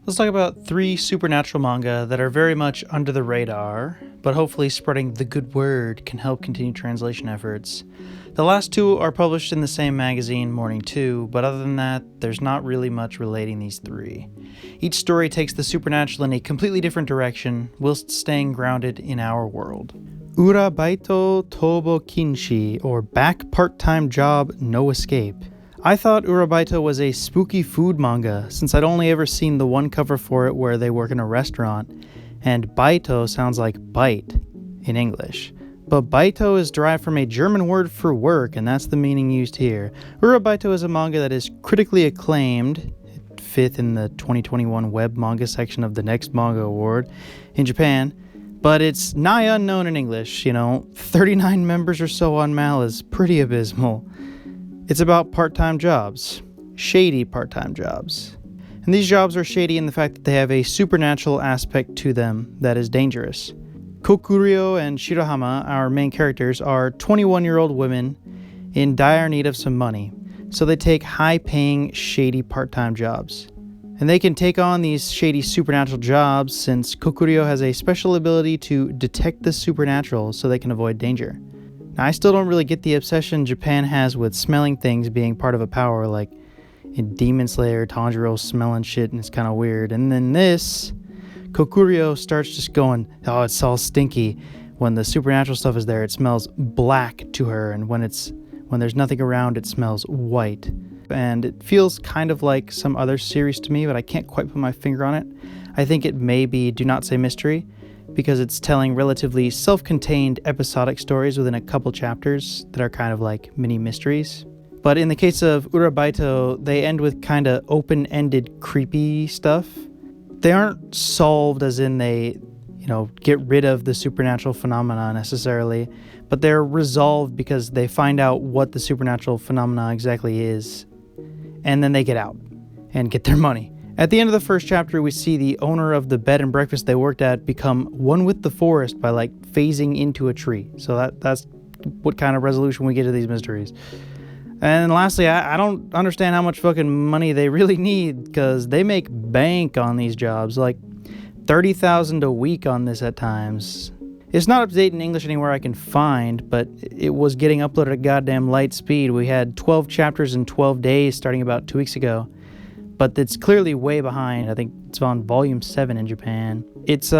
Let's talk about 3 supernatural manga that are very much under the radar, but hopefully spreading the good word can help continue translation efforts. The last 2 are published in the same magazine, Morning 2, but other than that, there's not really much relating these 3. Each story takes the supernatural in a completely different direction, whilst staying grounded in our world. Ura Baito Toubou Kinshi, or Back Part-Time Job, No Escape. I thought Ura Baito was a spooky food manga, since I'd only ever seen the one cover for it where they work in a restaurant, and Baito sounds like bite in English. But Baito is derived from a German word for work, and that's the meaning used here. Ura Baito is a manga that is critically acclaimed, 5th in the 2021 web manga section of the Next Manga Award in Japan, but it's nigh unknown in English. 39 members or so on Mal is pretty abysmal. It's about part-time jobs, shady part-time jobs. And these jobs are shady in the fact that they have a supernatural aspect to them that is dangerous. Horio and Shirahama, our main characters, are 21-year-old women in dire need of some money, so they take high-paying, shady part-time jobs. And they can take on these shady supernatural jobs since Horio has a special ability to detect the supernatural so they can avoid danger. Now, I still don't really get the obsession Japan has with smelling things being part of a power, like in Demon Slayer, Tanjiro smelling shit, and it's kind of weird. And then this, Horio starts just going, oh, it's all stinky. When the supernatural stuff is there, it smells black to her, and when there's nothing around, it smells white. And it feels kind of like some other series to me, but I can't quite put my finger on it. I think it may be Do Not Say Mystery, because it's telling relatively self-contained episodic stories within a couple chapters that are kind of like mini mysteries. But in the case of Ura Baito, they end with kind of open-ended creepy stuff. They aren't solved as in they, get rid of the supernatural phenomena necessarily, but they're resolved because they find out what the supernatural phenomena exactly is, and then they get out and get their money. At the end of the first chapter, we see the owner of the bed and breakfast they worked at become one with the forest by phasing into a tree. So that's what kind of resolution we get to these mysteries. And lastly, I don't understand how much fucking money they really need, because they make bank on these jobs, like $30,000 a week on this at times. It's not up to date in English anywhere I can find, but it was getting uploaded at goddamn light speed. We had 12 chapters in 12 days starting about 2 weeks ago. But it's clearly way behind. I think it's on volume 7 in Japan. It's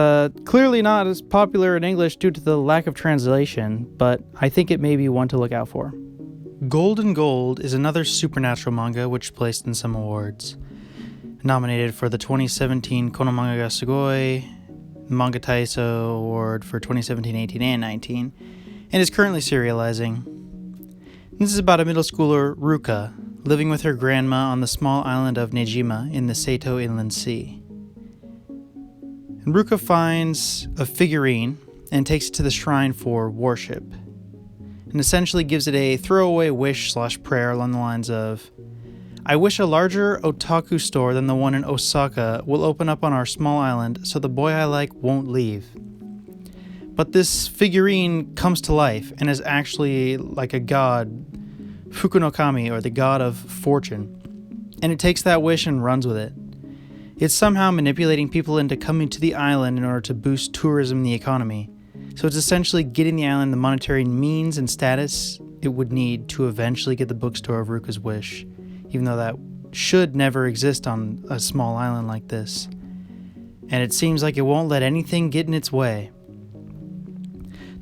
clearly not as popular in English due to the lack of translation, but I think it may be one to look out for. Golden Gold is another supernatural manga which placed in some awards. Nominated for the 2017 Kono Manga ga Sugoi Manga Taiso Award for 2017, 18, and 19, and is currently serializing. This is about a middle schooler, Ruka, living with her grandma on the small island of Nejima in the Seita Inland Sea. And Ruka finds a figurine and takes it to the shrine for worship, and essentially gives it a throwaway wish/prayer along the lines of, I wish a larger otaku store than the one in Osaka will open up on our small island so the boy I like won't leave. But this figurine comes to life and is actually like a god, Fukunokami, or the god of fortune, and it takes that wish and runs with it. It's somehow manipulating people into coming to the island in order to boost tourism and the economy. So it's essentially getting the island the monetary means and status it would need to eventually get the bookstore of Ruka's wish, even though that should never exist on a small island like this. And it seems like it won't let anything get in its way.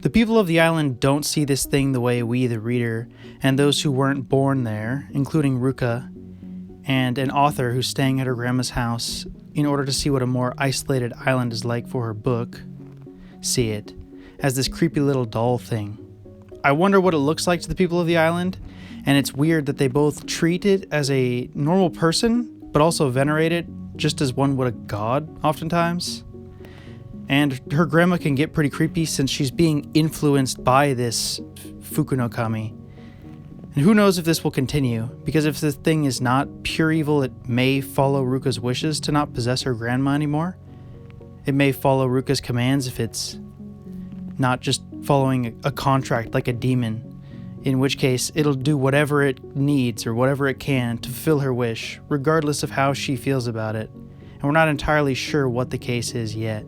The people of the island don't see this thing the way we, the reader, and those who weren't born there, including Ruka, and an author who's staying at her grandma's house in order to see what a more isolated island is like for her book, see it as this creepy little doll thing. I wonder what it looks like to the people of the island, and it's weird that they both treat it as a normal person, but also venerate it just as one would a god, oftentimes. And her grandma can get pretty creepy since she's being influenced by this Fukunokami. And who knows if this will continue, because if this thing is not pure evil, it may follow Ruka's wishes to not possess her grandma anymore. It may follow Ruka's commands if it's not just following a contract like a demon, in which case it'll do whatever it needs or whatever it can to fulfill her wish, regardless of how she feels about it, and we're not entirely sure what the case is yet.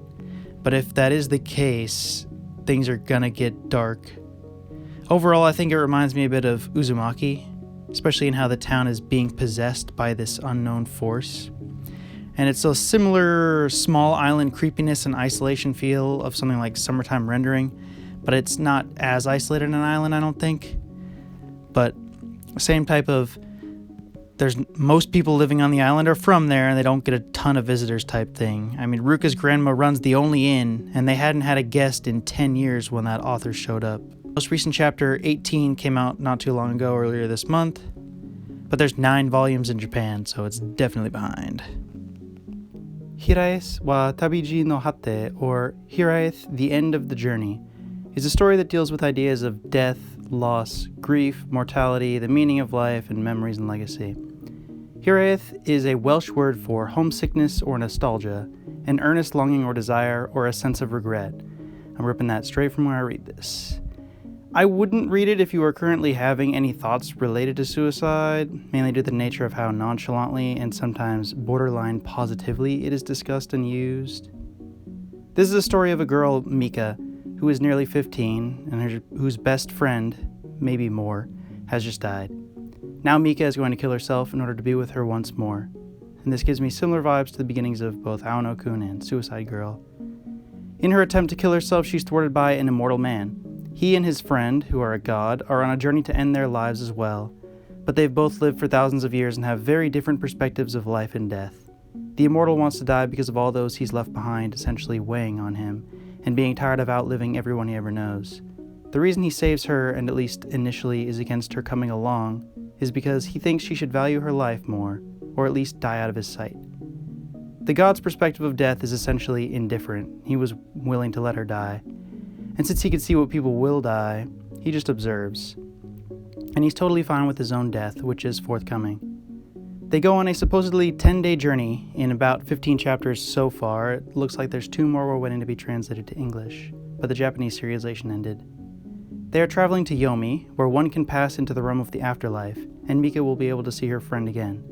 But if that is the case, things are gonna get dark. Overall, I think it reminds me a bit of Uzumaki, especially in how the town is being possessed by this unknown force. And it's a similar small island creepiness and isolation feel of something like Summertime Rendering, but it's not as isolated an island, I don't think. But same type of, there's most people living on the island are from there and they don't get a ton of visitors type thing. I mean, Ruka's grandma runs the only inn, and they hadn't had a guest in 10 years when that author showed up. Most recent chapter 18 came out not too long ago, earlier this month, but there's 9 volumes in Japan, so it's definitely behind. Hiraeth wa Tabiji no Hate, or Hiraeth, the End of the Journey, is a story that deals with ideas of death, loss, grief, mortality, the meaning of life, and memories and legacy. Hiraeth is a Welsh word for homesickness or nostalgia, an earnest longing or desire, or a sense of regret. I'm ripping that straight from where I read this. I wouldn't read it if you are currently having any thoughts related to suicide, mainly due to the nature of how nonchalantly and sometimes borderline positively it is discussed and used. This is a story of a girl, Mika, who is nearly 15 and whose best friend, maybe more, has just died. Now Mika is going to kill herself in order to be with her once more, and this gives me similar vibes to the beginnings of both Aono-kun and Suicide Girl. In her attempt to kill herself, she's thwarted by an immortal man. He and his friend, who are a god, are on a journey to end their lives as well, but they've both lived for thousands of years and have very different perspectives of life and death. The immortal wants to die because of all those he's left behind essentially weighing on him, and being tired of outliving everyone he ever knows. The reason he saves her, and at least initially is against her coming along, is because he thinks she should value her life more, or at least die out of his sight. The god's perspective of death is essentially indifferent. He was willing to let her die. And since he could see what people will die, he just observes. And he's totally fine with his own death, which is forthcoming. They go on a supposedly 10-day journey in about 15 chapters so far. It looks like there's 2 more we're waiting to be translated to English, but the Japanese serialization ended. They are traveling to Yomi, where one can pass into the realm of the afterlife, and Mika will be able to see her friend again.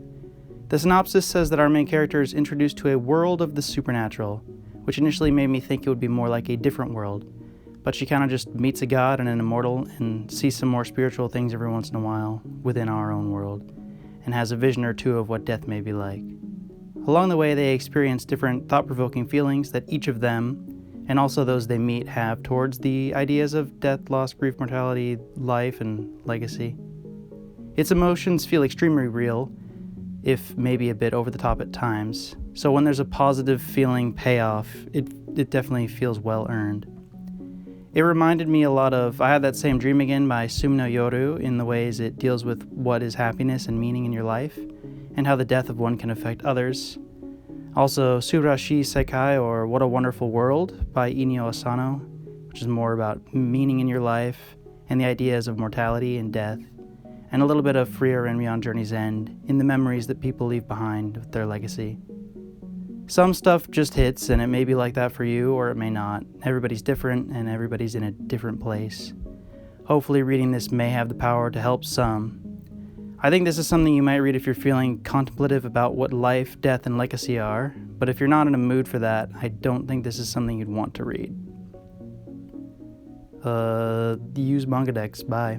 The synopsis says that our main character is introduced to a world of the supernatural, which initially made me think it would be more like a different world, but she kind of just meets a god and an immortal and sees some more spiritual things every once in a while within our own world, and has a vision or two of what death may be like. Along the way, they experience different thought-provoking feelings that each of them, and also those they meet, have towards the ideas of death, loss, grief, mortality, life, and legacy. Its emotions feel extremely real, if maybe a bit over the top at times, so when there's a positive feeling payoff, it definitely feels well earned. It reminded me a lot of I Had That Same Dream Again by Sumi no Yoru in the ways it deals with what is happiness and meaning in your life, and how the death of one can affect others. Also, Surashi Sekai, or What a Wonderful World by Inyo Asano, which is more about meaning in your life and the ideas of mortality and death, and a little bit of Freer and Beyond Journey's End in the memories that people leave behind with their legacy. Some stuff just hits, and it may be like that for you, or it may not. Everybody's different, and everybody's in a different place. Hopefully reading this may have the power to help some. I think this is something you might read if you're feeling contemplative about what life, death, and legacy are, but if you're not in a mood for that, I don't think this is something you'd want to read. Use manga decks, bye.